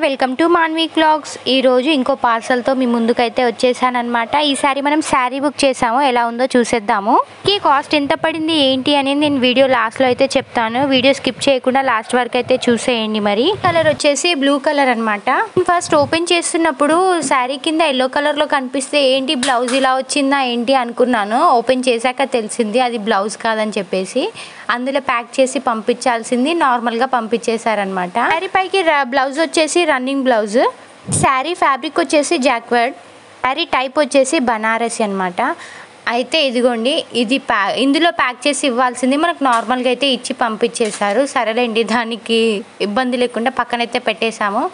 Welcome to Manvi vlogs. ఈరోజు ఇంకో పార్సల్తో మీ ముందుకైతే వచ్చేసానమాట. ఈసారి మనం శారీ బుక్ చేసాము, ఎలా ఉందో చూసేద్దాము. ఈ కాస్ట్ ఎంత పడింది ఏంటి అనేది నేను వీడియో లాస్ట్లో అయితే చెప్తాను. వీడియో స్కిప్ చేయకుండా లాస్ట్ వరకు అయితే చూసేయండి. మరి కలర్ వచ్చేసి బ్లూ కలర్ అనమాట. ఫస్ట్ ఓపెన్ చేస్తున్నప్పుడు శారీ కింద ఎల్లో కలర్లో కనిపిస్తే ఏంటి బ్లౌజ్ ఇలా వచ్చిందా ఏంటి అనుకున్నాను. ఓపెన్ చేశాక తెలిసింది అది బ్లౌజ్ కాదని చెప్పేసి అందులో ప్యాక్ చేసి పంపించాల్సింది నార్మల్గా పంపించేశారనమాట. శారీ పైకి బ్లౌజ్ వచ్చేసి రన్నింగ్ బ్లౌజ్, శారీ ఫ్యాబ్రిక్ వచ్చేసి జాక్వర్డ్, శారీ టైప్ వచ్చేసి బనారసి అనమాట. అయితే ఇదిగోండి, ఇది ఇందులో ప్యాక్ చేసి ఇవ్వాల్సింది మనకు నార్మల్గా అయితే ఇచ్చి పంపించేశారు. సరేలేండి, దానికి ఇబ్బంది లేకుండా పక్కనైతే పెట్టేశాము.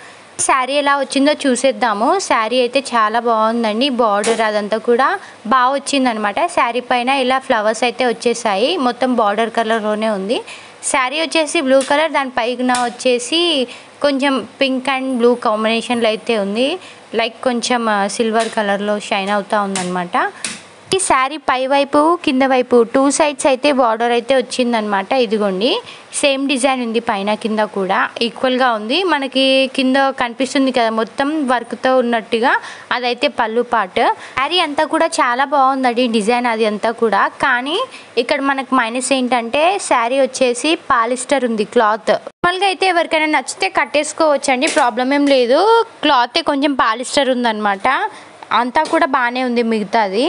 శారీ ఎలా వచ్చిందో చూసేద్దాము. శారీ అయితే చాలా బాగుందండి. బార్డర్ అదంతా కూడా బాగా వచ్చిందనమాట. శారీ పైన ఇలా ఫ్లవర్స్ అయితే వచ్చేసాయి. మొత్తం బార్డర్ కలర్లోనే ఉంది. శారీ వచ్చేసి బ్లూ కలర్, దానిపైన వచ్చేసి కొంచెం పింక్ అండ్ బ్లూ కాంబినేషన్లో అయితే ఉంది. లైక్ కొంచెం సిల్వర్ కలర్లో షైన్ అవుతూ ఉందన్నమాట. ఈ శారీ పై వైపు కింద వైపు టూ సైడ్స్ అయితే బార్డర్ అయితే వచ్చిందనమాట. ఇదిగోండి, సేమ్ డిజైన్ ఉంది, పైన కింద కూడా ఈక్వల్గా ఉంది. మనకి కింద కనిపిస్తుంది కదా మొత్తం వర్క్తో ఉన్నట్టుగా, అదైతే పళ్ళు పార్ట్. శారీ అంతా కూడా చాలా బాగుందండి డిజైన్ అది అంతా కూడా. కానీ ఇక్కడ మనకు మైనస్ ఏంటంటే శారీ వచ్చేసి పాలిస్టర్ ఉంది క్లాత్. నార్మల్గా అయితే ఎవరికైనా నచ్చితే కట్టేసుకోవచ్చు అండి, ప్రాబ్లం ఏం లేదు. క్లాత్ కొంచెం పాలిస్టర్ ఉందన్నమాట. అంతా కూడా బాగానే ఉంది మిగతాది.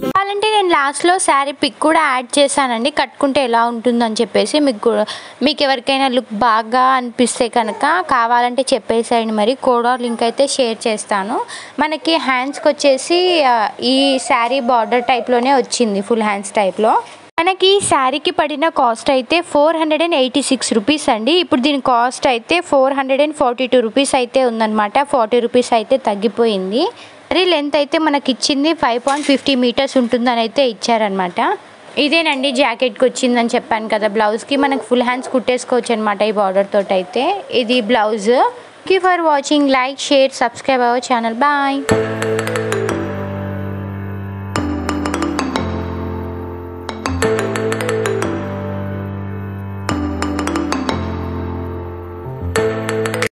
కావాలంటే నేను లాస్ట్లో శారీ పిక్ కూడా యాడ్ చేశానండి, కట్టుకుంటే ఎలా ఉంటుందని చెప్పేసి. మీకు ఎవరికైనా లుక్ బాగా అనిపిస్తే కనుక కావాలంటే చెప్పేసేయండి. మరి కోడ్ లింక్ అయితే షేర్ చేస్తాను. మనకి హ్యాండ్స్కి వచ్చేసి ఈ శారీ బార్డర్ టైప్లోనే వచ్చింది, ఫుల్ హ్యాండ్స్ టైప్లో. మనకి ఈ శారీకి పడిన కాస్ట్ అయితే 486 రూపీస్ అండి. ఇప్పుడు దీని కాస్ట్ అయితే 442 రూపీస్ అయితే ఉందన్నమాట. 40 రూపీస్ అయితే తగ్గిపోయింది. మరి లెంత్ అయితే మనకి ఇచ్చింది 5.50 మీటర్స్ ఉంటుందని అయితే ఇచ్చారనమాట. ఇదేనండి జాకెట్కి వచ్చిందని చెప్పాను కదా. బ్లౌజ్కి మనకు ఫుల్ హ్యాండ్స్ కుట్టేసుకోవచ్చు అనమాట ఈ బార్డర్ తోటి అయితే. ఇది blouse. Thank you for watching. Like, share, subscribe our channel. Bye.